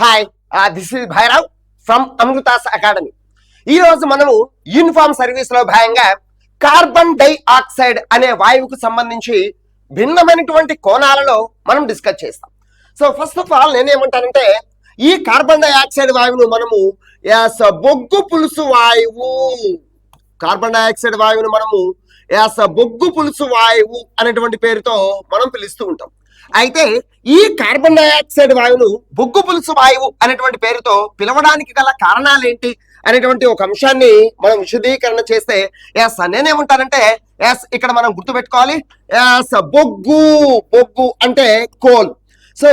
Hi, this is Bhairav from Amrutha's academy. ఈ రోజు మనము యూనిఫామ్ సర్వీస్ లో భాగంగా కార్బన్ డైఆక్సైడ్ అనే వాయువుకు సంబంధించి భిన్నమైనటువంటి కోణాలలో మనం డిస్కస్ చేస్తాం. సో ఫస్ట్ ఆఫ్ ఆల్ నేనేమంటానంటే, ఈ కార్బన్ డైఆక్సైడ్ వాయువును మనము బొగ్గు పులుసు వాయువు, కార్బన్ డైఆక్సైడ్ వాయువును మనము బొగ్గు పులుసు వాయువు అనేటువంటి పేరుతో మనం పిలుస్తూ ఉంటాం. అయితే ఈ కార్బన్ డైఆక్సైడ్ వాయువును బొగ్గు పులుసు వాయువు అనేటువంటి పేరుతో పిలవడానికి గల కారణాలు ఏంటి అనేటువంటి ఒక అంశాన్ని మనం విశదీకరణ చేస్తే నేనేమంటానంటే ఇక్కడ మనం గుర్తుపెట్టుకోవాలి. బొగ్గు అంటే కోల్. సో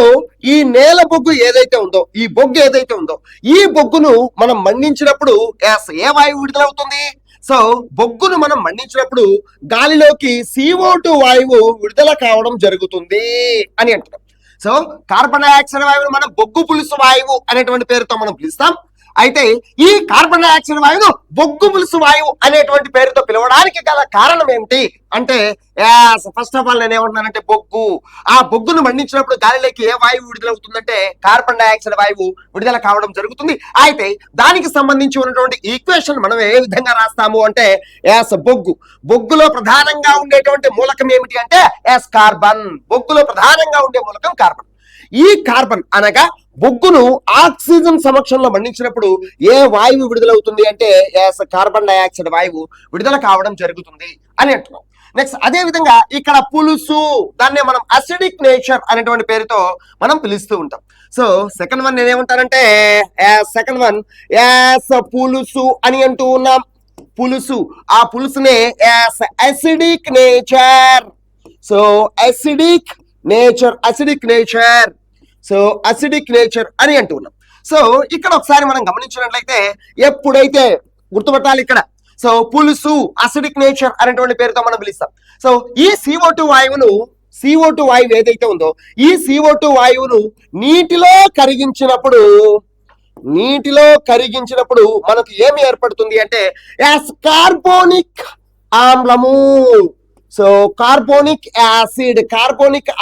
ఈ నేల బొగ్గు ఏదైతే ఉందో, ఈ బొగ్గు ఏదైతే ఉందో, ఈ బొగ్గును మనం మండించినప్పుడు ఏ వాయువు విడుదలవుతుంది? సో బొగ్గును మనం మండించినప్పుడు గాలిలోకి CO2 వాయువు విడుదల కావడం జరుగుతుంది అని అంటున్నాం. సో కార్బన్ డైఆక్సైడ్ వాయువును మనం బొగ్గు పులుసు వాయువు అనేటువంటి పేరుతో మనం పిలుస్తాం. అయితే ఈ కార్బన్ డైఆక్సైడ్ వాయువును బొగ్గు పులుసు వాయువు అనేటువంటి పేరుతో పిలవడానికి గల కారణం ఏమిటి అంటే, ఫస్ట్ ఆఫ్ ఆల్ నేనేమంటున్నానంటే, ఆ బొగ్గును మండించినప్పుడు గాలిలోకి ఏ వాయువు విడుదలవుతుందంటే కార్బన్ డైఆక్సైడ్ వాయువు విడుదల కావడం జరుగుతుంది. అయితే దానికి సంబంధించి ఉన్నటువంటి ఈక్వేషన్ మనం ఏ విధంగా రాస్తాము అంటే, బొగ్గులో ప్రధానంగా ఉండేటువంటి మూలకం ఏమిటి అంటే కార్బన్. బొగ్గులో ప్రధానంగా ఉండే మూలకం కార్బన్. ఈ కార్బన్ అనగా బొగ్గును ఆక్సిజన్ సమక్షంలో మండించినప్పుడు ఏ వాయువు విడుదలవుతుంది అంటే కార్బన్ డైఆక్సైడ్ వాయువు విడుదల కావడం జరుగుతుంది అని అంటున్నాం. నెక్స్ట్ అదే విధంగా ఇక్కడ పులుసు, దాన్ని మనం అసిడిక్ నేచర్ అనేటువంటి పేరుతో మనం పిలుస్తూ ఉంటాం. సో సెకండ్ వన్ నేనేమంటానంటే, సెకండ్ వన్ పులుసు అని అంటూ ఉన్నాం. పులుసు, ఆ పులుసునే acidic nature. So acidic nature so acidic nature అని అంటున్నాం. సో ఇక్కడ ఒకసారి మనం గమనించినట్లయితే, ఎప్పుడైతే గుర్తుపట్టాలి ఇక్కడ, సో పులుసు అసిడిక్ నేచర్ అనేటువంటి పేరుతో మనం పిలుస్తాం. సో ఈ CO2 వాయువు ఏదైతే ఉందో, ఈ CO2 వాయువును నీటిలో కరిగించినప్పుడు మనకు ఏమి ఏర్పడుతుంది అంటే కార్బోనిక్ ఆమ్లము. సో కార్బోనిక్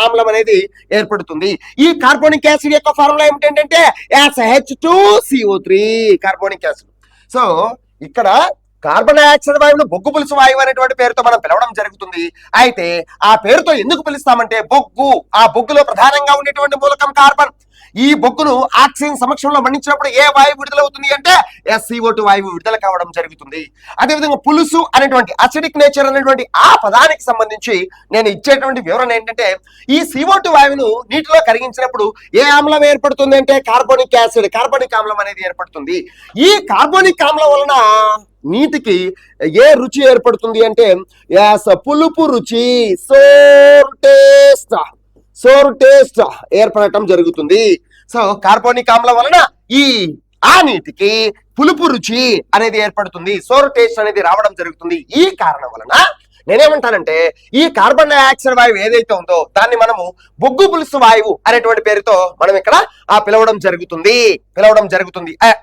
ఆమ్లం అనేది ఏర్పడుతుంది. ఈ కార్బోనిక్ యాసిడ్ యొక్క ఫార్ములా ఏమిటంటే H2CO3 కార్బోనిక్ యాసిడ్. సో ఇక్కడ కార్బన్ డైఆక్సైడ్ వాయువును బొగ్గు పులుసు వాయువు అనేటువంటి పేరుతో మనం పిలవడం జరుగుతుంది. అయితే ఆ పేరుతో ఎందుకు పిలుస్తామంటే, ఆ బొగ్గులో ప్రధానంగా ఉండేటువంటి మూలకం కార్బన్. ఈ బొగ్గును ఆక్సిజన్ సమక్షంలో మండించినప్పుడు ఏ వాయువు విడుదలవుతుంది అంటే CO2 వాయువు విడుదల కావడం జరుగుతుంది. అదేవిధంగా పులుసు అనేటువంటి అసిడిక్ నేచర్ అనేటువంటి ఆ పదానికి సంబంధించి నేను ఇచ్చేటువంటి వివరణ ఏంటంటే, ఈ CO2 వాయువును నీటిలో కరిగించినప్పుడు ఏ ఆమ్లం ఏర్పడుతుంది అంటే కార్బోనిక్ ఆమ్లం అనేది ఏర్పడుతుంది. ఈ కార్బోనిక్ ఆమ్లం వలన నీటికి ఏ రుచి ఏర్పడుతుంది అంటే పులుపు రుచి, సోర్ టేస్ట్ ఏర్పడటం జరుగుతుంది. సో కార్బోనిక్ ఆమ్లం వలన ఆ నీటికి పులుపు రుచి అనేది ఏర్పడుతుంది, సోర్ టేస్ట్ అనేది రావడం జరుగుతుంది. ఈ కారణం వలన నేనేమంటానంటే, ఈ కార్బన్ డైఆక్సైడ్ వాయువు ఏదైతే ఉందో దాన్ని మనము బొగ్గు పులుసు వాయువు అనేటువంటి పేరుతో మనం ఇక్కడ పిలవడం జరుగుతుంది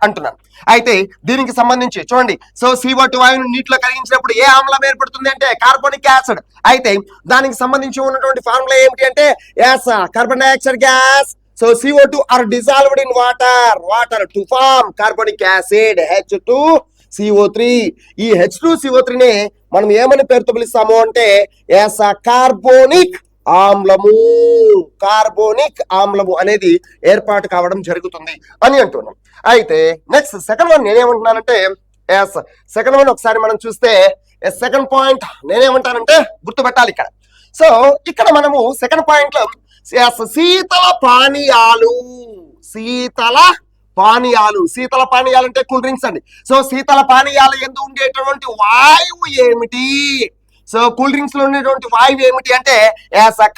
అంటున్నాను. అయితే దీనికి సంబంధించి చూడండి, సో CO2 వాయువును నీటిలో కరిగించినప్పుడు ఏ ఆమ్లం ఏర్పడుతుంది అంటే కార్బోనిక్ యాసిడ్. అయితే దానికి సంబంధించి ఉన్నటువంటి ఫార్ములా ఏమిటి అంటే carbon dioxide gas. So CO2 are dissolved in water to form carbonic acid H2CO3. ఈ H2CO3 నే మనం ఏమని పేరుతో పిలుస్తాము అంటే కార్బోనిక్ ఆమ్లము అనేది ఏర్పాటు కావడం జరుగుతుంది అని అంటున్నాం. అయితే నెక్స్ట్ సెకండ్ వన్ నేనేమంటున్నానంటే, సెకండ్ వన్ ఒకసారి మనం చూస్తే సెకండ్ పాయింట్ నేనేమంటానంటే గుర్తుపెట్టాలి ఇక్కడ. సో ఇక్కడ మనము సెకండ్ పాయింట్ లో శీతల పానీయాలు అంటే కూల్ డ్రింక్స్ అండి. సో శీతల పానీయాలు ఎందు ఉండేటువంటి వాయువు ఏమిటి? సో కూల్ డ్రింక్స్ లో ఉండేటువంటి వాయువు ఏమిటి అంటే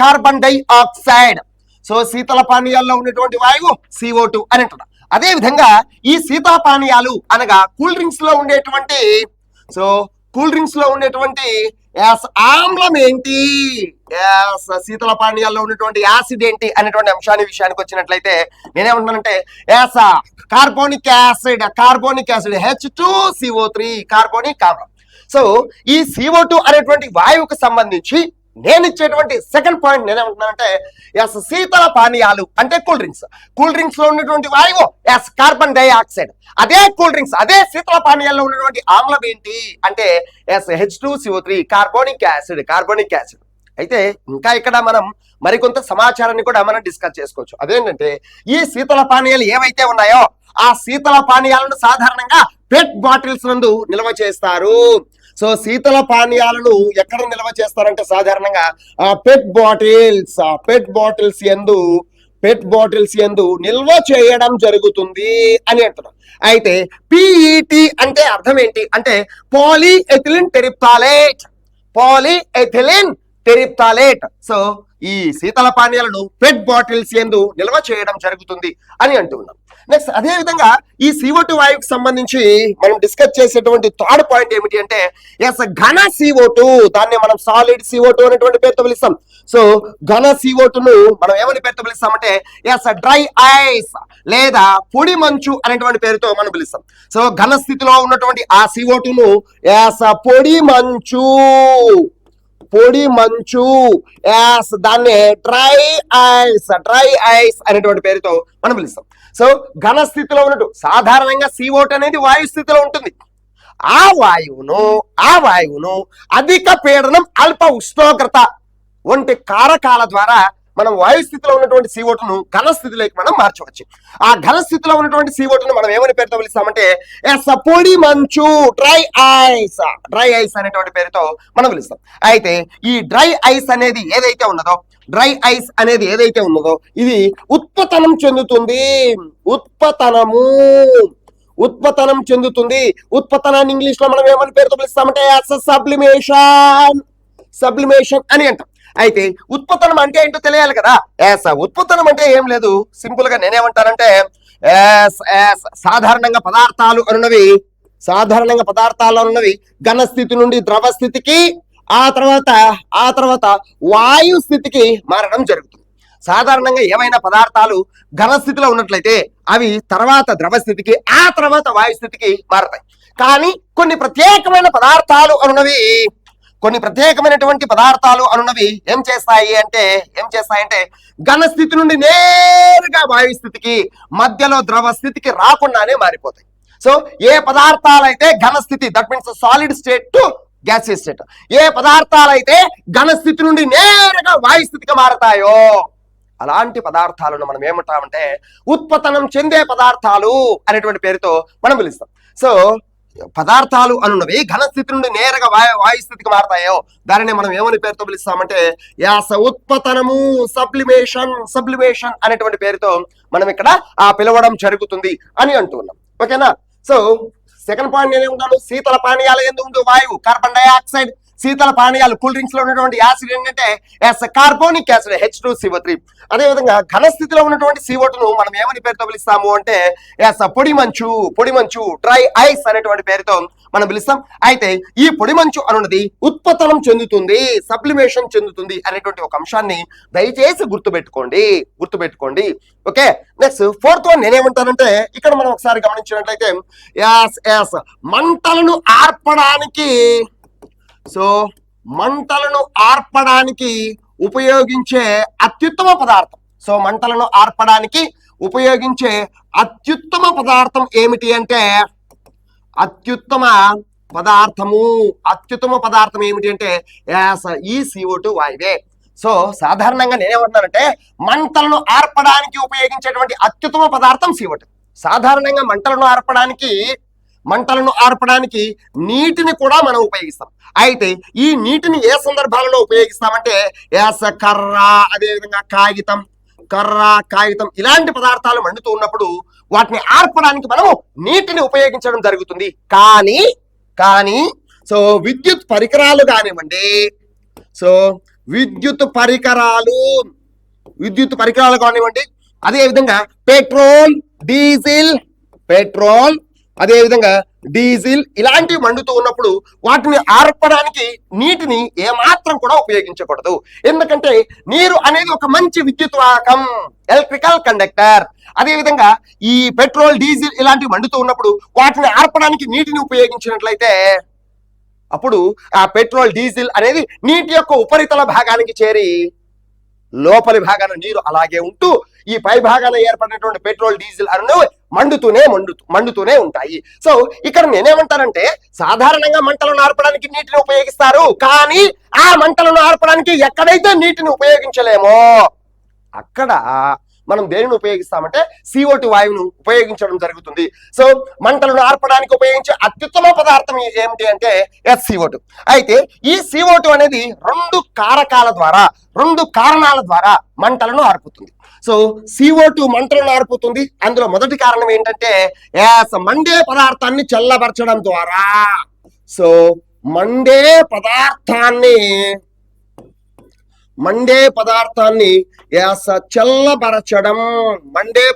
కార్బన్ డైఆక్సైడ్. సో శీతల పానీయాల్లో ఉండేటువంటి వాయువు CO2 అని అంటున్నారు. అదే విధంగా ఈ శీతల పానీయాలు అనగా కూల్ డ్రింక్స్ లో ఉండేటువంటి ఆమ్లం ఏంటి, శీతల పానీయాల్లో ఉన్నటువంటి యాసిడ్ ఏంటి అనేటువంటి విషయానికి వచ్చినట్లయితే నేనేమంటున్నానంటే కార్బోనిక్ యాసిడ్ H2CO3 కార్బోనిక్ ఆమ్లం. సో ఈ CO2 అనేటువంటి వాయువుకు సంబంధించి నేను ఇచ్చేటువంటి సెకండ్ పాయింట్ నేనేమంటున్నానంటే శీతల పానీయాలు అంటే కూల్ డ్రింక్స్ లో ఉన్నటువంటి వాయువు ఎస్ కార్బన్ డైఆక్సైడ్. అదే కూల్ డ్రింక్స్, అదే శీతల పానీయాల్లో ఉన్నటువంటి ఆమ్లం ఏంటి అంటే ఎస్ H2CO3 కార్బోనిక్ యాసిడ్. అయితే ఇంకా ఇక్కడ మనం మరికొంత సమాచారాన్ని కూడా మనం డిస్కస్ చేసుకోవచ్చు. అదేంటంటే ఈ శీతల పానీయాలు ఏవైతే ఉన్నాయో ఆ శీతల పానీయాలను సాధారణంగా పెట్ బాటిల్స్ నందు నిల్వ చేస్తారు. సో శీతల పానీయాలను ఎక్కడ నిల్వ చేస్తారంటే సాధారణంగా పెట్ బాటిల్స్ యందు నిల్వ చేయడం జరుగుతుంది అని అంటున్నారు. అయితే పిఈటి అంటే అర్థం ఏంటి అంటే పాలీఎథిలిన్ టెరిప్తాలేట్. సో ఈ శీతల పానీయాలను పెట్ బాటిల్స్ యందు నిల్వ చేయడం జరుగుతుంది అని అంటున్నాం. నెక్స్ట్ అదే విధంగా ఈ CO2 వాయువుకి సంబంధించి మనం డిస్కస్ చేసేటువంటి థర్డ్ పాయింట్ ఏమిటి అంటే ఎస్ ఘన CO2, దాన్ని మనం సాలిడ్ CO2 అనేటువంటి పేరుతో పిలుస్తాం. సో ఘన CO2ను మనం ఏమని పేరుతో పిలుస్తామంటే ఎస్ డ్రై ఐస్ లేదా పొడి మంచు అనేటువంటి పేరుతో మనం పిలుస్తాం. సో ఘన స్థితిలో ఉన్నటువంటి ఆ CO2ను ఎస్ పొడి మంచు దాన్ని డ్రై ఐస్ అనేటువంటి పేరుతో మనం పిలుస్తాం. సో ఘన స్థితిలో ఉన్నట్టు సాధారణంగా CO2 అనేది వాయు స్థితిలో ఉంటుంది. ఆ వాయువును అధిక పీడనం, అల్ప ఉష్ణోగ్రత వంటి కారకాల ద్వారా మనం వాయు స్థితిలో ఉన్నటువంటి CO2ను ఘన స్థితిలోకి మనం మార్చవచ్చు. ఆ ఘన స్థితిలో ఉన్నటువంటి CO2ను మనం ఏమని పేరుతో పిలుస్తామంటే పొడి మంచు, డ్రై ఐస్ అనేటువంటి పేరుతో మనం పిలుస్తాం. అయితే ఈ డ్రై ఐస్ అనేది ఏదైతే ఉన్నదో ఇది ఉత్పతనం చెందుతుంది. ఉత్పతనాన్ని ఇంగ్లీష్ లో మనం ఏమని పేరుతో పిలుస్తామంటే సబ్లిమేషన్ అని అంటాం. అయితే ఉత్పతనం అంటే ఏంటో తెలియాలి కదా. ఉత్పతనం అంటే ఏం లేదు, సింపుల్ గా నేనేమంటానంటే సాధారణంగా పదార్థాలు అనున్నవి ఘన స్థితి నుండి ద్రవ స్థితికి ఆ తర్వాత వాయు స్థితికి మారడం జరుగుతుంది. సాధారణంగా ఏవైనా పదార్థాలు ఘన స్థితిలో ఉన్నట్లయితే అవి తర్వాత ద్రవ స్థితికి ఆ తర్వాత వాయు స్థితికి మారతాయి. కానీ కొన్ని ప్రత్యేకమైనటువంటి పదార్థాలు అనున్నవి ఏం చేస్తాయి అంటే ఘన స్థితి నుండి నేరుగా వాయు స్థితికి మధ్యలో ద్రవ స్థితికి రాకుండానే మారిపోతాయి. సో ఏ పదార్థాలు అయితే ఘన స్థితి, that means solid state to gaseous state, ఏ పదార్థాలు అయితే ఘన స్థితి నుండి నేరుగా వాయు స్థితికి మారతాయో అలాంటి పదార్థాలను మనం ఏమంటామంటే ఉత్పతనం చెందే పదార్థాలు అనేటువంటి పేరుతో మనం పిలుస్తాం. సో పదార్థాలు అనున్నవి ఘన స్థితి నుండి నేరుగా వాయు స్థితికి మారతాయో దానిని మనం ఏమని పేరుతో పిలుస్తామంటే ఉత్పతనము, సబ్లిమేషన్ అనేటువంటి పేరుతో మనం ఇక్కడ పిలవడం జరుగుతుంది అని అంటున్నాం. ఓకేనా. సో సెకండ్ పాయింట్ నేనేమంటాను, శీతల పానీయాలు ఎందుకు వాయువు కార్బన్ డైఆక్సైడ్, శీతల పానీయాలు కూల్ డ్రింక్స్ లో ఉన్నటువంటి యాసిడ్ ఏంటంటే కార్బోనిక్ యాసిడ్ H2CO3. అదేవిధంగా ఘన స్థితిలో ఉన్నటువంటి CO2ను మనం ఏమని పేరుతో పిలుస్తాము అంటే పొడి మంచు డ్రై ఐస్ అనేటువంటి పేరుతో మనం పిలుస్తాం. అయితే ఈ పొడి మంచు అనున్నది ఉత్పతనం చెందుతుంది, సబ్లిమేషన్ చెందుతుంది అనేటువంటి ఒక అంశాన్ని దయచేసి గుర్తుపెట్టుకోండి. ఓకే. నెక్స్ట్ ఫోర్త్ వన్ నేనేమంటానంటే ఇక్కడ మనం ఒకసారి గమనించినట్లయితే మంటలను ఆర్పడానికి ఉపయోగించే అత్యుత్తమ పదార్థం ఏమిటి అంటే అత్యుత్తమ పదార్థం ఏమిటి అంటే ఈ CO2 వాయువే. సో సాధారణంగా నేనేమంటున్నానంటే మంటలను ఆర్పడానికి ఉపయోగించేటువంటి అత్యుత్తమ పదార్థం CO2. సాధారణంగా మంటలను ఆర్పడానికి నీటిని కూడా మనం ఉపయోగిస్తాం. అయితే ఈ నీటిని ఏ సందర్భాలలో ఉపయోగిస్తామంటే కర్ర, అదేవిధంగా కాగితం ఇలాంటి పదార్థాలు మండుతూ ఉన్నప్పుడు వాటిని ఆర్పడానికి మనము నీటిని ఉపయోగించడం జరుగుతుంది. కానీ సో విద్యుత్ పరికరాలు కానివ్వండి, అదేవిధంగా పెట్రోల్ అదేవిధంగా డీజిల్ ఇలాంటివి మండుతూ ఉన్నప్పుడు వాటిని ఆర్పడానికి నీటిని ఏమాత్రం కూడా ఉపయోగించకూడదు. ఎందుకంటే నీరు అనేది ఒక మంచి విద్యుత్ వాహకం, ఎలక్ట్రికల్ కండక్టర్. అదేవిధంగా ఈ పెట్రోల్, డీజిల్ ఇలాంటివి మండుతూ ఉన్నప్పుడు వాటిని ఆర్పడానికి నీటిని ఉపయోగించినట్లయితే అప్పుడు ఆ పెట్రోల్, డీజిల్ అనేది నీటి యొక్క ఉపరితల భాగానికి చేరి లోపలి భాగాన నీరు అలాగే ఉంటూ ఈ పై భాగాన ఏర్పడినటువంటి పెట్రోల్ డీజిల్ అను మండుతూనే ఉంటాయి. సో ఇక్కడ నేనేమంటానంటే సాధారణంగా మంటలను ఆర్పడానికి నీటిని ఉపయోగిస్తారు, కానీ ఆ మంటలను ఆర్పడానికి ఎక్కడైతే నీటిని ఉపయోగించలేమో అక్కడ మనం దేనిని ఉపయోగిస్తామంటే CO2 వాయువును ఉపయోగించడం జరుగుతుంది. సో మంటలను ఆర్పడానికి ఉపయోగించే అత్యుత్తమ పదార్థం ఏమిటి అంటే CO2. అయితే ఈ CO2 అనేది రెండు కారణాల ద్వారా మంటలను ఆర్పుతుంది. సో CO2 మంటలను ఆర్పుతుంది. అందులో మొదటి కారణం ఏంటంటే మండే పదార్థాన్ని చల్లబరచడం ద్వారా. సో మండే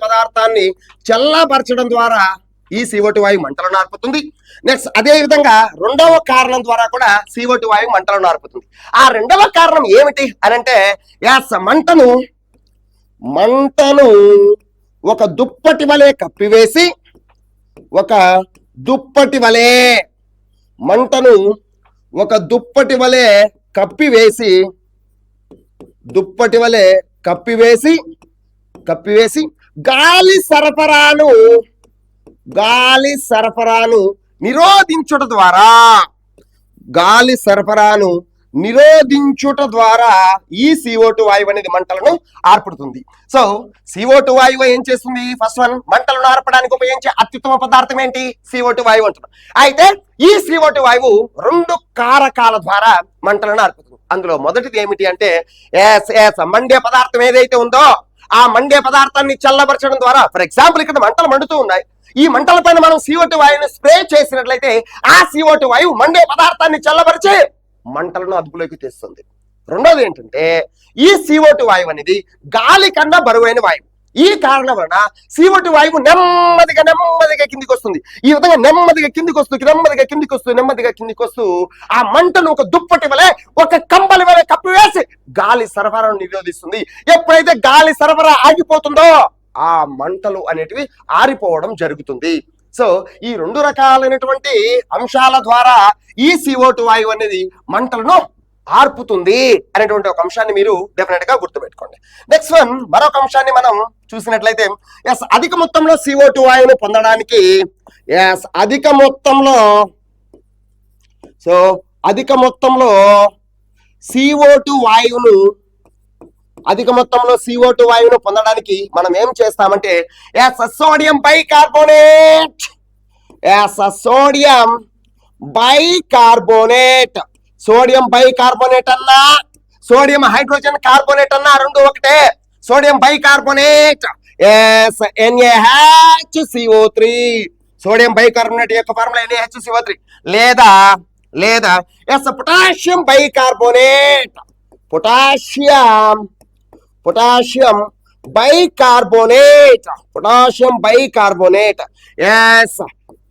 పదార్థాన్ని చల్లబరచడం ద్వారా ఈ CO2 వాయువు మంటలను ఆర్పుతుంది. నెక్స్ట్ అదే విధంగా రెండవ కారణం ద్వారా కూడా CO2 వాయువు మంటలను ఆర్పుతుంది. ఆ రెండవ కారణం ఏమిటి అని అంటే మంటను ఒక దుప్పటి వలె కప్పివేసి కప్పివేసి గాలి సరఫరాను నిరోధించుట ద్వారా ఈ CO2 వాయువు అనేది మంటలను ఆర్పుతుంది. సో CO2 వాయువు ఏం చేస్తుంది? ఫస్ట్ వన్, మంటలను ఆర్పడానికి ఉపయోగించే అత్యుత్తమ పదార్థం ఏంటి? CO2 వాయువు అంటున్నాం. అయితే ఈ CO2 వాయువు రెండు కారకాల ద్వారా మంటలను ఆర్పుతుంది. అందులో మొదటిది ఏమిటి అంటే మండే పదార్థం ఏదైతే ఉందో ఆ మండే పదార్థాన్ని చల్లబరచడం ద్వారా. ఫర్ ఎగ్జాంపుల్ ఇక్కడ మంటలు మండుతూ ఉన్నాయి, ఈ మంటల పైన మనం CO2 వాయువుని స్ప్రే చేసినట్లయితే ఆ CO2 వాయువు మండే పదార్థాన్ని చల్లబరిచి మంటలను అదుపులోకి తెస్తుంది. రెండోది ఏంటంటే ఈ CO2 వాయువు అనేది గాలి కన్నా బరువైన వాయువు. ఈ కారణం వలన CO2 వాయువు నెమ్మదిగా కిందికి వస్తుంది. ఈ విధంగా నెమ్మదిగా కిందికి వస్తూ ఆ మంటను ఒక దుప్పటి వలె, ఒక కంబలి వలె కప్పివేసి గాలి సరఫరాను నిరోధిస్తుంది. ఎప్పుడైతే గాలి సరఫరా ఆగిపోతుందో ఆ మంటలు అనేటివి ఆరిపోవడం జరుగుతుంది. సో ఈ రెండు రకాలైనటువంటి అంశాల ద్వారా ఈ CO2 వాయువు అనేది మంటలను ఆర్పుతుంది అనేటువంటి ఒక అంశాన్ని మీరు డెఫినెట్ గా గుర్తుపెట్టుకోండి. నెక్స్ట్ వన్, మరొక అంశాన్ని మనం చూసినట్లయితే అధిక మొత్తంలో CO2 వాయువును పొందడానికి అధిక మొత్తంలో CO2 వాయువును పొందడానికి మనం ఏం చేస్తామంటే సోడియం బైకార్బోనేట్ అన్నా సోడియం హైడ్రోజన్ కార్బోనేట్ అన్నా రెండు ఒకటే. Sodium bicarbonate NaHCO3. Sodium bicarbonate యొక్క ఫార్ములా NaHCO3. లేదా potassium bicarbonate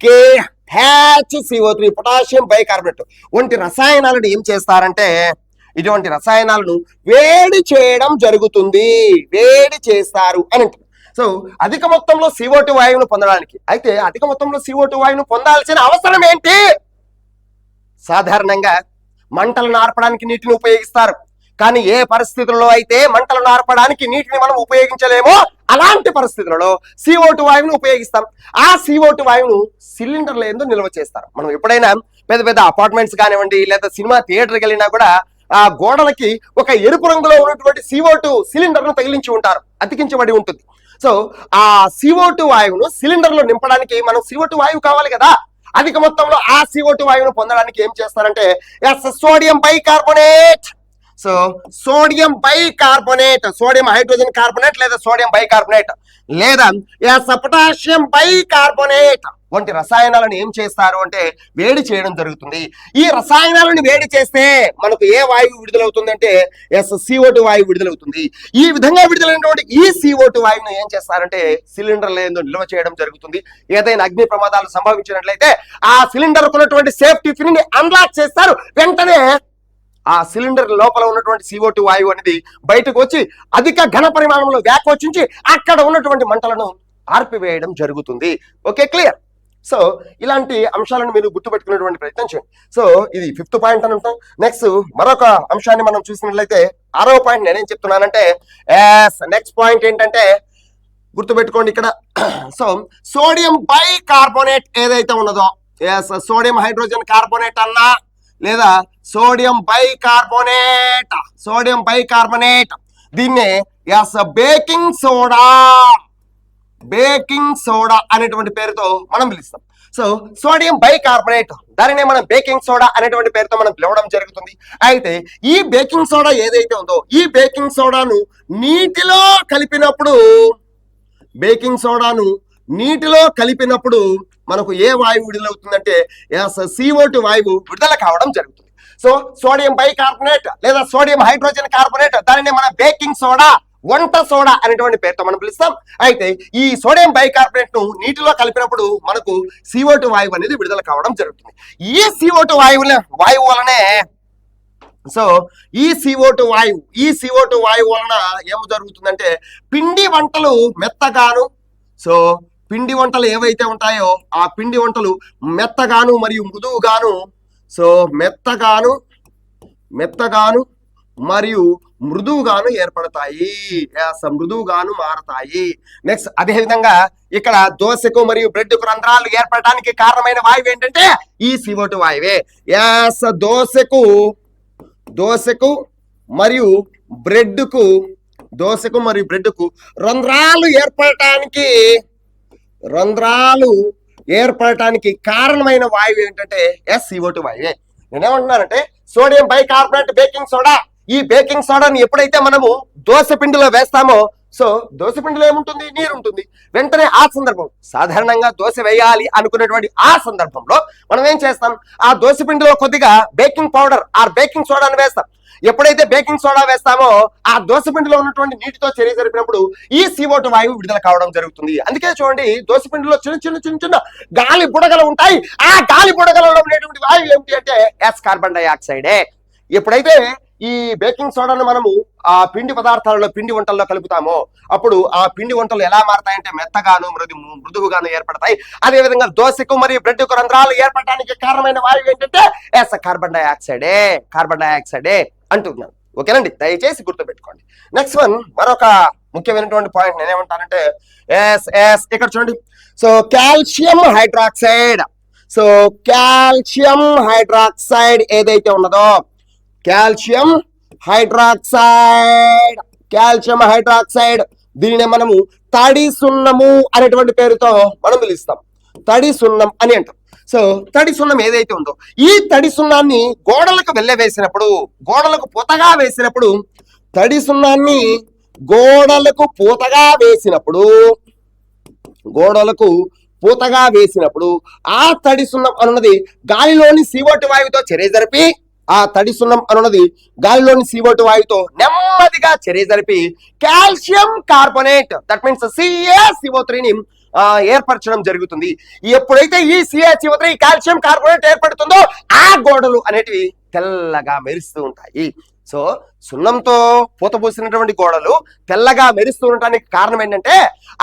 KHCO3 potassium bicarbonate వంటి రసాయనాలను ఏం చేస్తారంటే ఇటువంటి రసాయనాలను వేడి చేయడం జరుగుతుంది, వేడి చేస్తారు అని అంటారు. సో అధిక మొత్తంలో CO2 వాయువును పొందడానికి, అయితే అధిక మొత్తంలో CO2 వాయువును పొందాల్సిన అవసరం ఏంటి? సాధారణంగా మంటలను ఆర్పడానికి నీటిని ఉపయోగిస్తారు, కానీ ఏ పరిస్థితుల్లో అయితే మంటలను ఆర్పడానికి నీటిని మనం ఉపయోగించలేమో అలాంటి పరిస్థితులలో CO2 వాయువును ఉపయోగిస్తాం. ఆ CO2 వాయువును సిలిండర్ల యందు నిల్వ చేస్తారు. మనం ఎప్పుడైనా పెద్ద అపార్ట్మెంట్స్ కానివ్వండి, లేదా సినిమా థియేటర్కి వెళ్ళినా కూడా ఆ గోడలకి ఒక ఎరుపు రంగులో ఉన్నటువంటి CO2 సిలిండర్ను తగిలించి ఉంటారు, అతికించబడి ఉంటుంది. సో ఆ CO2 వాయువును సిలిండర్ లో నింపడానికి మనం CO2 వాయువు కావాలి కదా. అధిక మొత్తంలో ఆ CO2 వాయువును పొందడానికి ఏం చేస్తారంటే sodium bicarbonate. So sodium hydrogen carbonate లేదా సోడియం బైకార్బోనేట్ లేదా పొటాషియం బైకార్బోనేట్ వంటి రసాయనాలను ఏం చేస్తారు అంటే వేడి చేయడం జరుగుతుంది. ఈ రసాయనాలను వేడి చేస్తే మనకు ఏ వాయువు విడుదలవుతుంది అంటే CO2 వాయువు విడుదలవుతుంది. ఈ విధంగా విడుదలైనటువంటి ఈ CO2 వాయువును ఏం చేస్తారంటే సిలిండర్ల యందు నిల్వ చేయడం జరుగుతుంది. ఏదైనా అగ్ని ప్రమాదాలు సంభవించినట్లయితే ఆ సిలిండర్ ఉన్నటువంటి సేఫ్టీ పిన్ ని అన్లాక్ చేస్తారు. వెంటనే ఆ సిలిండర్ లోపల ఉన్నటువంటి CO2 వాయువు అనేది బయటకు వచ్చి అధిక ఘన పరిమాణంలో వ్యాకోచించి అక్కడ ఉన్నటువంటి మంటలను ఆర్పివేయడం జరుగుతుంది. Okay, clear. సో ఇలాంటి అంశాలను మీరు గుర్తుపెట్టుకునేటువంటి ప్రయత్నం చేయండి. సో ఇది 5th పాయింట్ అని ఉంటాం. నెక్స్ట్ మరొక అంశాన్ని మనం చూసినట్లయితే 6వ పాయింట్ నేనేం చెప్తున్నానంటే నెక్స్ట్ పాయింట్ ఏంటంటే గుర్తుపెట్టుకోండి ఇక్కడ. సో సోడియం బైకార్బోనేట్ ఏదైతే ఉన్నదో, సోడియం హైడ్రోజన్ కార్బోనేట్ అన్నా లేదా సోడియం బైకార్బోనేట్ దీన్నే బేకింగ్ సోడా అనేటువంటి పేరుతో మనం పిలుస్తాం. సో సోడియం బైకార్బోనేట్ దానినే మనం బేకింగ్ సోడా అనేటువంటి పేరుతో మనం పిలవడం జరుగుతుంది. అయితే ఈ బేకింగ్ సోడా ఏదైతే ఉందో ఈ బేకింగ్ సోడాను నీటిలో కలిపినప్పుడు మనకు ఏ వాయువు విడుదలవుతుందంటే CO2 వాయువు విడుదల కావడం జరుగుతుంది. సో సోడియం బైకార్బోనేట్ లేదా సోడియం హైడ్రోజన్ కార్బోనేట్ దానిని మనం బేకింగ్ సోడా, వంట సోడా అనేటువంటి పేరుతో మనం పిలుస్తాం. అయితే ఈ సోడియం బైకార్బోనేట్ ను నీటిలో కలిపినప్పుడు మనకు CO2 వాయువు అనేది విడుదల కావడం జరుగుతుంది. ఈ CO2 వాయువు వలనే సో ఈ CO2 వాయువు వలన ఏం జరుగుతుందంటే పిండి వంటలు మెత్తగాను, సో పిండి వంటలు ఏవైతే ఉంటాయో ఆ పిండి వంటలు మెత్తగాను మరియు మృదువుగాను, సో మెత్తగాను మరియు మృదువుగాను ఏర్పడతాయి, మృదువుగాను మారతాయి. నెక్స్ట్ అదే విధంగా ఇక్కడ దోశకు మరియు బ్రెడ్కు రంధ్రాలు ఏర్పడటానికి కారణమైన వాయువు ఏంటంటే ఈ CO2 వాయువే. దోశకు మరియు బ్రెడ్కు రంధ్రాలు ఏర్పడటానికి కారణమైన వాయువు ఏంటంటే CO2 వాయువే. నేనేమంటున్నానంటే సోడియం బైకార్బోనేట్ బేకింగ్ సోడా, ఈ బేకింగ్ సోడాని ఎప్పుడైతే మనము దోశ పిండిలో వేస్తామో, సో దోశ పిండిలో ఏముంటుంది, నీరు ఉంటుంది. వెంటనే ఆ సందర్భం సాధారణంగా దోశ వేయాలి అనుకునేటువంటి ఆ సందర్భంలో మనం ఏం చేస్తాం, ఆ దోశ పిండిలో కొద్దిగా బేకింగ్ పౌడర్ ఆర్ బేకింగ్ సోడాని వేస్తాం. ఎప్పుడైతే బేకింగ్ సోడా వేస్తామో ఆ దోశ పిండిలో ఉన్నటువంటి నీటితో చర్య జరిపినప్పుడు ఈ CO2 వాయువు విడుదల కావడం జరుగుతుంది. అందుకే చూడండి దోశ పిండిలో చిన్న గాలి బుడగలు ఉంటాయి. ఆ గాలి బుడగలలో ఉండేటువంటి వాయువు ఏమిటి అంటే కార్బన్ డైఆక్సైడే. ఎప్పుడైతే ఈ బేకింగ్ సోడాను మనము ఆ పిండి పదార్థాలలో, పిండి వంటల్లో కలుపుతామో అప్పుడు ఆ పిండి వంటలు ఎలా మారతాయంటే మెత్తగాను మృదువుగాను ఏర్పడతాయి. అదే విధంగా దోశకు మరియు బ్రెడ్కు రంధ్రాలు ఏర్పడటానికి కారణమైన వాయువు ఏంటంటే కార్బన్ డైఆక్సైడే అంటున్నాను. ఓకేనండి, దయచేసి గుర్తుపెట్టుకోండి. నెక్స్ట్ వన్ మరొక ముఖ్యమైనటువంటి పాయింట్ నేనేమంటానంటే ఇక్కడ చూడండి. సో కాల్షియం హైడ్రాక్సైడ్ ఏదైతే ఉన్నదో, కాల్షియం హైడ్రాక్సైడ్ దీనినే మనము తడి సున్నము అనేటువంటి పేరుతో మనం పిలుస్తాం. తడి సున్నం అని అంటాం. సో తడి సున్నం ఏదైతే ఉందో ఈ తడి సున్నాన్ని గోడలకు గోడలకు పూతగా వేసినప్పుడు ఆ తడి సున్నం అన్నది గాలిలోని CO2 వాయువుతో చర్య జరిపి నెమ్మదిగా చర్య జరిపి కాల్షియం కార్బోనేట్ దట్ మీన్స్ CaCO3ని ఏర్పరచడం జరుగుతుంది. ఎప్పుడైతే ఈ CaCO3 కాల్షియం కార్బోనేట్ ఏర్పడుతుందో ఆ గోడలు అనేటివి తెల్లగా మెరుస్తూ ఉంటాయి. సో సున్నంతో పూత పూసినటువంటి గోడలు తెల్లగా మెరుస్తూ ఉండటానికి కారణం ఏంటంటే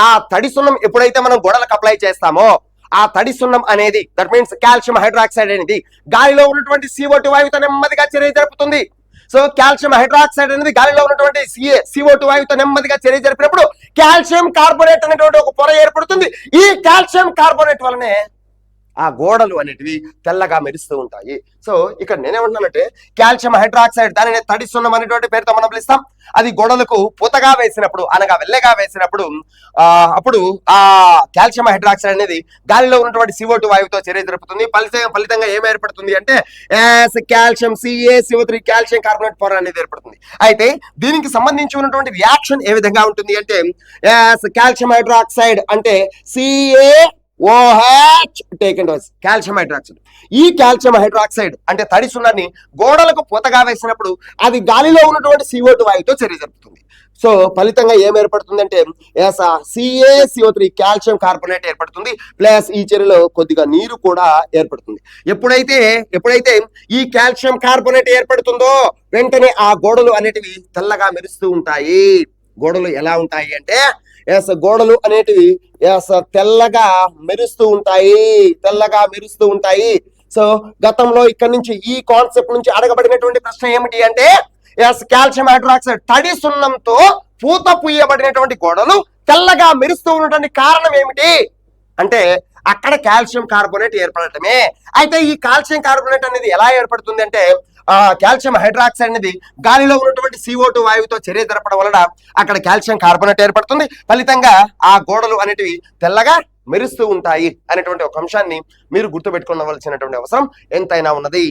ఆ తడి సున్నం ఎప్పుడైతే మనం గోడలకు అప్లై చేస్తామో ఆ తడి సున్నం అనేది దట్ మీన్స్ కాల్షియం హైడ్రాక్సైడ్ అనేది గాలిలో ఉన్నటువంటి CO2 వాయువుతో నెమ్మదిగా చర్య జరుపుతుంది. సో కాల్షియం హైడ్రాక్సైడ్ అనేది గాలిలో ఉన్నటువంటి CO2 వాయువుతో నెమ్మదిగా చర్య జరిపినప్పుడు కాల్షియం కార్బోనేట్ అనేటువంటి ఒక పొర ఏర్పడుతుంది. ఈ కాల్షియం కార్బోనేట్ వలనే ఆ గోడలు అనేటివి తెల్లగా మెరుస్తూ ఉంటాయి. సో ఇక్కడ నేనేమంటున్నానంటే కాల్షియం హైడ్రాక్సైడ్ దానిని తడి సున్నం అనేటువంటి పేరుతో మనం పిలుస్తాం. అది గోడలకు పూతగా వేసినప్పుడు అనగా వెల్లగా వేసినప్పుడు అప్పుడు ఆ కాల్షియం హైడ్రాక్సైడ్ అనేది గాలిలో ఉన్నటువంటి CO2 వాయువుతో చర్య జరుపుతుంది. ఫలితంగా ఏం ఏర్పడుతుంది అంటే కాల్షియం CaCO3 కాల్షియం కార్బోనేట్ పొర అనేది ఏర్పడుతుంది. అయితే దీనికి సంబంధించి ఉన్నటువంటి రియాక్షన్ ఏ విధంగా ఉంటుంది అంటే కాల్షియం హైడ్రాక్సైడ్ అంటే CaOH taken dose calcium hydroxide. ఈ కాల్షియం హైడ్రాక్సైడ్ అంటే తడి సున్నాన్ని గోడలకు పూతగా వేసినప్పుడు అది గాలిలో ఉన్నటువంటి CO2 వాయువుతో చర్య జరుపుతుంది. సో ఫలితంగా ఏం ఏర్పడుతుందంటే CaCO3 కాల్షియం కార్బోనేట్ ఏర్పడుతుంది. ప్లస్ ఈ చర్యలో కొద్దిగా నీరు కూడా ఏర్పడుతుంది. ఎప్పుడైతే ఈ కాల్షియం కార్బోనేట్ ఏర్పడుతుందో వెంటనే ఆ గోడలు అనేటివి తెల్లగా మెరుస్తూ ఉంటాయి. గోడలు ఎలా ఉంటాయి అంటే ఎస్ గోడలు అనేటివి ఎస్ తెల్లగా మెరుస్తూ ఉంటాయి. సో గతంలో ఇక్కడ నుంచి ఈ కాన్సెప్ట్ నుంచి అడగబడినటువంటి ప్రశ్న ఏమిటి అంటే ఎస్ కాల్షియం హైడ్రాక్సైడ్ తడి సున్నంతో పూత పూయబడినటువంటి గోడలు తెల్లగా మెరుస్తూ ఉన్నటువంటి కారణం ఏమిటి అంటే అక్కడ కాల్షియం కార్బోనేట్ ఏర్పడటమే. అయితే ఈ కాల్షియం కార్బోనేట్ అనేది ఎలా ఏర్పడుతుంది అంటే కాల్షియం హైడ్రాక్సైడ్ అనేది గాలిలో ఉన్నటువంటి CO2 వాయువుతో చర్య జరపడం వలన అక్కడ కాల్షియం కార్బోనేట్ ఏర్పడుతుంది. ఫలితంగా ఆ గోడలు అనేటివి తెల్లగా మెరుస్తూ ఉంటాయి అనేటువంటి ఒక అంశాన్ని మీరు గుర్తుపెట్టుకోవలసినటువంటి అవసరం ఎంతైనా ఉన్నది.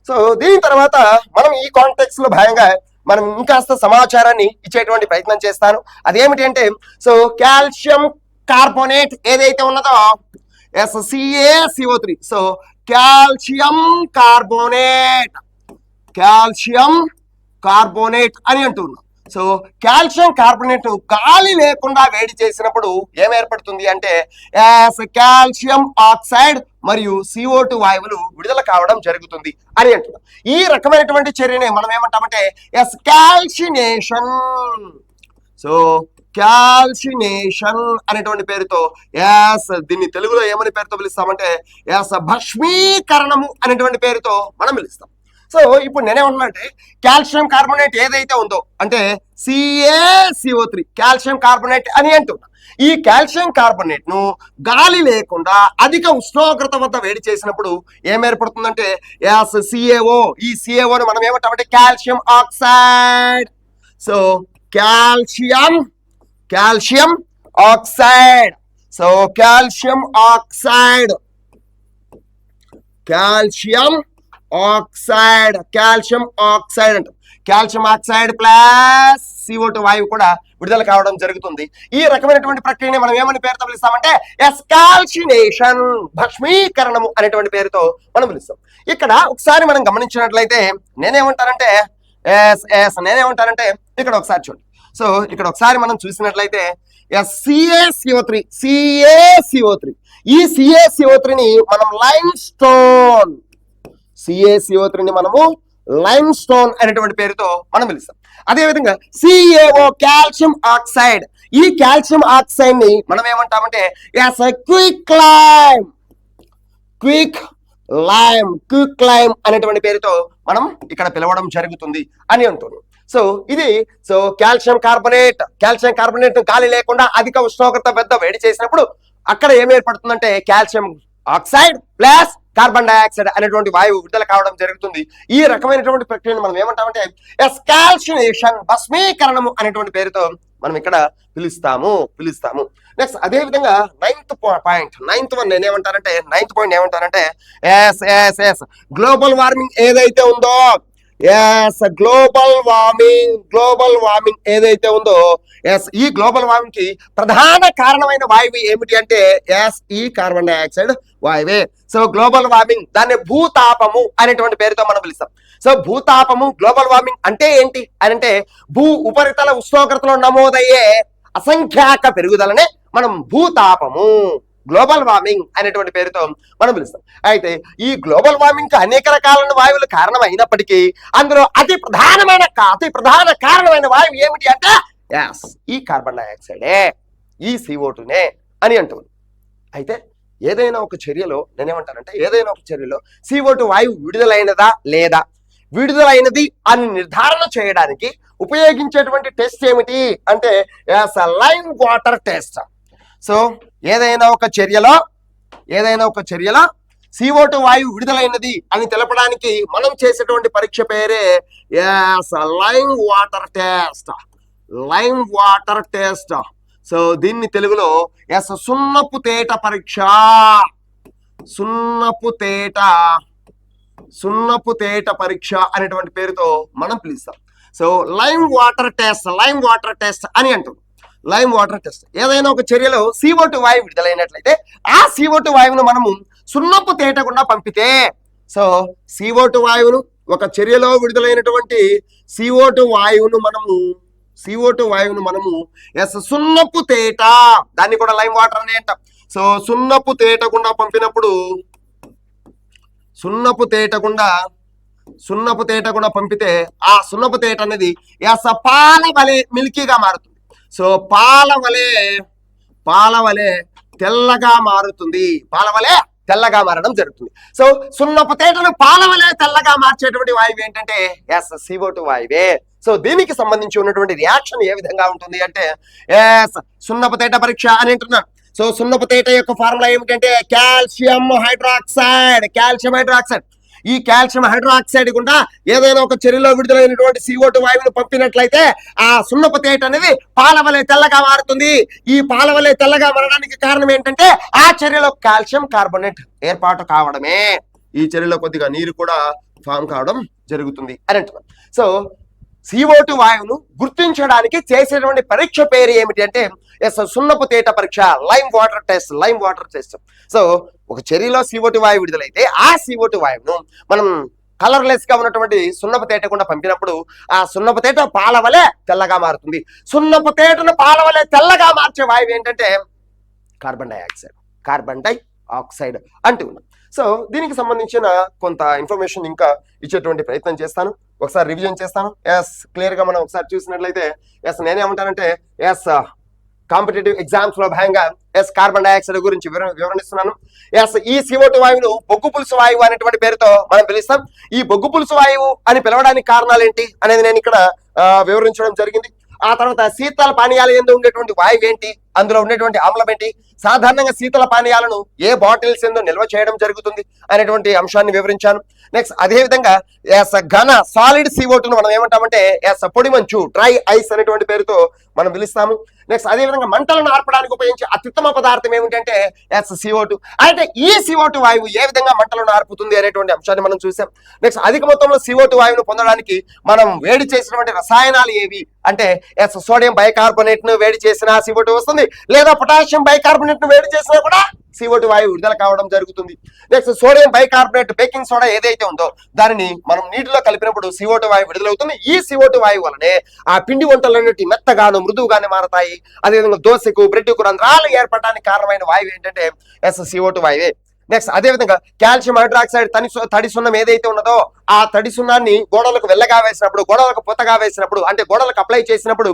సో దీని తర్వాత మనం ఈ కాంటెక్స్ట్ లో భాగంగా మనం ఇంకాస్త సమాచారాన్ని ఇచ్చేటువంటి ప్రయత్నం చేస్తాను. అదేమిటి అంటే సో కాల్షియం కార్బోనేట్ ఏదైతే ఉన్నదో CaCO3. సో కాల్షియం కార్బోనేట్ అని అంటున్నాం. సో కాల్షియం కార్బోనేట్ గాలి లేకుండా వేడి చేసినప్పుడు ఏమేర్పడుతుంది అంటే కాల్షియం ఆక్సైడ్ మరియు CO2 వాయువులు విడుదల కావడం జరుగుతుంది అని అంటున్నాం. ఈ రకమైనటువంటి చర్యని మనం ఏమంటామంటే కాల్సినేషన్. సో కాల్సినేషన్ అనేటువంటి పేరుతో దీన్ని తెలుగులో ఏమని పేరుతో పిలుస్తామంటే భస్మీకరణము అనేటువంటి పేరుతో మనం పిలుస్తాం. సో ఇప్పుడు నేనేమంటున్నా అంటే కాల్షియం కార్బోనేట్ ఏదైతే ఉందో అంటే CaCO3 కాల్షియం కార్బోనేట్ అని అంటున్నా. ఈ కాల్షియం కార్బోనేట్ ను గాలి లేకుండా అధిక ఉష్ణోగ్రత వద్ద వేడి చేసినప్పుడు ఏమేర్పడుతుందంటే CaO. ఈ CaO ను మనం ఏమంటామంటే calcium oxide. So calcium oxide. So calcium oxide అంటే కాల్షియం ఆక్సైడ్ ప్లస్ CO2 వాయువు కూడా విడుదల కావడం జరుగుతుంది. ఈ రకమైనటువంటి ప్రక్రియని మనం ఏమని పేరుతో పిలుస్తామంటే కాల్సినేషన్ భస్మీకరణము అనేటువంటి పేరుతో మనం పిలుస్తాం. ఇక్కడ ఒకసారి మనం గమనించినట్లయితే నేనేమంటానంటే ఇక్కడ ఒకసారి చూడండి. సో ఇక్కడ ఒకసారి మనం చూసినట్లయితే CaCO3 ఈ CaCO3ని మనం లైమ్ స్టోన్ అనేటువంటి పేరుతో మనం పిలుస్తాం. అదేవిధంగా CaO కాల్షియం ఆక్సైడ్. ఈ కాల్షియం ఆక్సైడ్ ని మనం ఏమంటామంటే క్విక్ లైమ్ అనేటువంటి పేరుతో మనం ఇక్కడ పిలవడం జరుగుతుంది అని అంటున్నాం. సో ఇది కాల్షియం కార్బోనేట్ గాలి లేకుండా అధిక ఉష్ణోగ్రత వద్ద వేడి చేసినప్పుడు అక్కడ ఏం ఏర్పడుతుందంటే calcium oxide plus carbon dioxide అనేటువంటి వాయువు విడుదల కావడం జరుగుతుంది. ఈ రకమైనటువంటి ప్రక్రియను మనం ఏమంటామంటే కాల్సినేషన్ భస్మీకరణము అనేటువంటి పేరుతో మనం ఇక్కడ పిలుస్తాము. నెక్స్ట్ అదే విధంగా నైన్త్ పాయింట్ ఏమంటారంటే గ్లోబల్ వార్మింగ్ ఏదైతే ఉందో గ్లోబల్ వార్మింగ్ ఏదైతే ఉందో ఈ గ్లోబల్ వార్మింగ్ కి ప్రధాన కారణమైన వాయువు ఏమిటి అంటే ఈ కార్బన్ డైఆక్సైడ్ వాయువే. సో గ్లోబల్ వార్మింగ్ దాన్ని భూతాపము అనేటువంటి పేరుతో మనం పిలుస్తాం. సో భూతాపము గ్లోబల్ వార్మింగ్ అంటే ఏంటి అని అంటే భూ ఉపరితల ఉష్ణోగ్రతలో నమోదయ్యే అసంఖ్యాక పెరుగుదలనే మనం భూతాపము గ్లోబల్ వార్మింగ్ అనేటువంటి పేరుతో మనం పిలుస్తాం. అయితే ఈ గ్లోబల్ వార్మింగ్ కి అనేక రకాలైన వాయువులు కారణం అయినప్పటికీ అందులో అతి ప్రధాన కారణమైన వాయువు ఏమిటి అంటే ఈ కార్బన్ డైఆక్సైడే, ఈ CO2నే అని అంటుంది. అయితే ఏదైనా ఒక చర్యలో నేనేమంటానంటే CO2 వాయువు విడుదలైనదా లేదా విడుదలైనది అని నిర్ధారణ చేయడానికి ఉపయోగించేటువంటి టెస్ట్ ఏమిటి అంటే లైమ్ వాటర్ టెస్ట్. సో ఏదైనా ఒక చర్యలో CO2 వాయువు విడుదలైనది అని తెలపడానికి మనం చేసేటువంటి పరీక్ష పేరే లైమ్ వాటర్ టెస్ట్. సో దీన్ని తెలుగులో సున్నపు తేట పరీక్ష అనేటువంటి పేరుతో మనం పిలుస్తాం. సో లైమ్ వాటర్ టెస్ట్ అని అంటాం. లైమ్ వాటర్ టెస్ట్ ఏదైనా ఒక చర్యలో CO2 వాయువు విడుదలైనట్లయితే ఆ CO2 వాయువును మనము సున్నపు తేట గుండా పంపితే సో CO2 వాయువును ఒక చర్యలో విడుదలైనటువంటి CO2 వాయువును మనము సున్నపు తేట, దాన్ని కూడా లైమ్ వాటర్ అని అంటాం. సో సున్నపు తేట గుండా పంపినప్పుడు సున్నపు తేట గుండా పంపితే ఆ సున్నపు తేట అనేది పాల వలె మిల్కీగా మారుతుంది. సో పాల వలె తెల్లగా మారుతుంది. పాల వలె తెల్లగా మారడం జరుగుతుంది. సో సున్నపు తేటను పాల వలె తెల్లగా మార్చేటువంటి వాయువు ఏంటంటే ఎస్ CO2 వాయువే. సో దీనికి సంబంధించి ఉన్నటువంటి రియాక్షన్ ఏ విధంగా ఉంటుంది అంటే ఎస్ సున్నపు తేట పరీక్ష అని అంటున్నాను. సో సున్నపు తేట యొక్క ఫార్ములా ఏమిటంటే కాల్షియం హైడ్రాక్సైడ్. ఈ కాల్షియం హైడ్రాక్సైడ్ గుండా ఏదైనా ఒక చర్యలో విడుదలైనటువంటి CO2 వాయువును పంపినట్లయితే ఆ సున్నపు తేట అనేది పాల వలె తెల్లగా మారుతుంది. ఈ పాల వలె తెల్లగా మారడానికి కారణం ఏంటంటే ఆ చర్యలో కాల్షియం కార్బోనేట్ ఏర్పాటు కావడమే. ఈ చర్యలో కొద్దిగా నీరు కూడా ఫామ్ కావడం జరుగుతుంది అని అంటున్నాం. సో CO2 వాయువును గుర్తించడానికి చేసేటువంటి పరీక్ష పేరు ఏమిటి అంటే ఎస్ సున్నపు తేట పరీక్ష, లైమ్ వాటర్ టెస్ట్. సో ఒక చర్యలో CO2 వాయువు విడుదలైతే ఆ CO2 వాయువును మనం కలర్లెస్ గా ఉన్నటువంటి సున్నపు తేట గుండా పంపినప్పుడు ఆ సున్నపు తేట పాల వలె తెల్లగా మారుతుంది. సున్నపు తేటను పాల వలె తెల్లగా మార్చే వాయువు ఏంటంటే కార్బన్ డైఆక్సైడ్ అంటూ ఉన్నాం. సో దీనికి సంబంధించిన కొంత ఇన్ఫర్మేషన్ ఇంకా ఇచ్చేటువంటి ప్రయత్నం చేస్తాను. ఒకసారి రివిజన్ చేస్తాను. ఎస్ క్లియర్ గా మనం ఒకసారి చూసినట్లయితే ఎస్ నేనేమంటానంటే ఎస్ కాంపిటేటివ్ ఎగ్జామ్స్ లో భాగంగా ఎస్ కార్బన్ డైఆక్సైడ్ గురించి వివరణిస్తున్నాను. ఎస్ ఈ CO2 వాయువును బొగ్గు పులుసు వాయువు అనేటువంటి పేరుతో మనం పిలుస్తాం. ఈ బొగ్గు పులుసు వాయువు అని పిలవడానికి కారణాలు ఏంటి అనేది నేను ఇక్కడ వివరించడం జరిగింది. ఆ తర్వాత శీతల పానీయాలు ఎందు ఉండేటువంటి వాయువు ఏంటి, అందులో ఉండేటువంటి ఆమ్లం ఏంటి, సాధారణంగా శీతల పానీయాలను ఏ బాటిల్స్ ఎందు నిల్వ చేయడం జరుగుతుంది అనేటువంటి అంశాన్ని వివరించాను. నెక్స్ట్ అదే విధంగా ఘన సాలిడ్ CO2ను మనం ఏమంటామంటే పొడి మంచు, డ్రై ఐస్ అనేటువంటి పేరుతో మనం పిలుస్తాము. నెక్స్ట్ అదే విధంగా మంటలను ఆర్పడానికి ఉపయోగించే అత్యుత్తమ పదార్థం ఏమిటంటే CO2. అయితే ఈ CO2 వాయువు ఏ విధంగా మంటలను ఆర్పుతుంది అనేటువంటి అంశాన్ని మనం చూసాం. నెక్స్ట్ అధిక మొత్తంలో CO2 వాయువును పొందడానికి మనం వేడి చేసినటువంటి రసాయనాలు ఏవి అంటే సోడియం బైకార్బోనేట్ ను వేడి చేసిన CO2 వస్తుంది, లేదా పొటాషియం బైకార్బోనేట్ ను వేడి చేసినా కూడా CO2 వాయువు విడుదల కావడం జరుగుతుంది. Next sodium bicarbonate, baking soda ఏదైతే ఉందో దానిని మనం నీటిలో కలిపినప్పుడు CO2 వాయువు విడుదలవుతుంది. ఈ CO2 వాయువు వలనే ఆ పిండి వంటలన్నిటి మెత్తగాను మృదువుగానే మారతాయి. అదేవిధంగా దోశకు, బ్రెడ్కు రంధ్రాలు ఏర్పడడానికి కారణమైన వాయువు ఏంటంటే CO2 వాయువే. నెక్స్ట్ అదే విధంగా కాల్షియం హైడ్రాక్సైడ్ తడి సున్నం ఏదైతే ఉన్నదో ఆ తడి సున్నాన్ని గోడలకు వెల్లగా వేసినప్పుడు, గోడలకు పొత్తగా వేసినప్పుడు అంటే గోడలకు అప్లై చేసినప్పుడు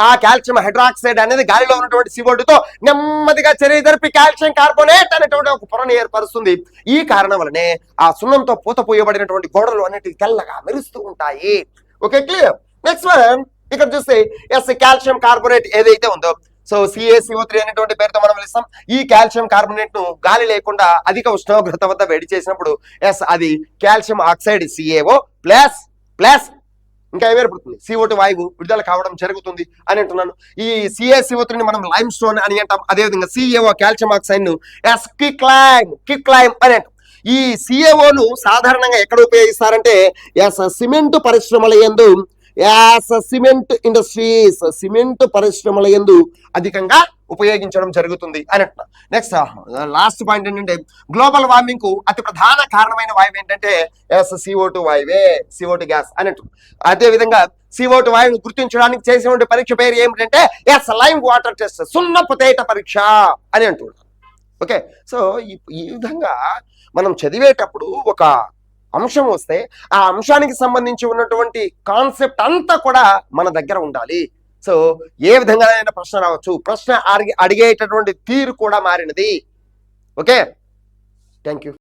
ఆ కాల్షియం హైడ్రాక్సైడ్ అనేది గాలిలో ఉన్నటువంటి CO2తో నెమ్మదిగా చర్య జరిపి కాల్షియం కార్బోనేట్ అనేటువంటి ఒక పొరను ఏర్పరుస్తుంది. ఈ కారణం వల్లనే ఆ సున్నంతో పూత పోయబడినటువంటి గోడలు అనేటివి తెల్లగా మెరుస్తూ ఉంటాయి. Okay clear. నెక్స్ట్ వన్ ఇక్కడ చూస్తే కాల్షియం కార్బోనేట్ ఏదైతే ఉందో సో CaCO3 అనేటువంటి పేరుతో మనం పిలుస్తాం. ఈ కాల్షియం కార్బోనేట్ ను గాలి లేకుండా అధిక ఉష్ణోగ్రత వద్ద వేడి చేసినప్పుడు అది కాల్షియం ఆక్సైడ్ CaO ప్లస్ ఇంకా ఏర్పడుతుంది CO2 వాయువు విడుదల కావడం జరుగుతుంది అని అంటున్నాను. ఈ CaCO3ని మనం లైమ్ స్టోన్ అని అంటాం. అదేవిధంగా CaO కాల్షియం ఆక్సైడ్ ను క్విక్లైమ్ అని అంటాం. ఈ CaOను సాధారణంగా ఎక్కడ ఉపయోగిస్తారంటే సిమెంట్ పరిశ్రమల యందు సిమెంట్ పరిశ్రమల యందు అధికంగా ఉపయోగించడం జరుగుతుంది అని అంటున్నా. నెక్స్ట్ లాస్ట్ పాయింట్ ఏంటంటే గ్లోబల్ వార్మింగ్ కు అతి ప్రధాన కారణమైన వాయువు ఏంటంటే CO2 వాయువే, CO2 గ్యాస్ అని అంటున్నాం. అదే విధంగా CO2 వాయువును గుర్తించడానికి చేసినటువంటి పరీక్ష పేరు ఏమిటంటే లైమ్ వాటర్ టెస్ట్, సున్నపు తేట పరీక్ష అని అంటున్నాం. ఓకే. సో ఈ విధంగా మనం చదివేటప్పుడు ఒక అంశం వస్తే ఆ అంశానికి సంబంధించి ఉన్నటువంటి కాన్సెప్ట్ అంతా కూడా మన దగ్గర ఉండాలి. సో ఏ విధంగా ప్రశ్న రావచ్చు, ప్రశ్న అడిగేటటువంటి తీరు కూడా మారినది. Okay, thank you.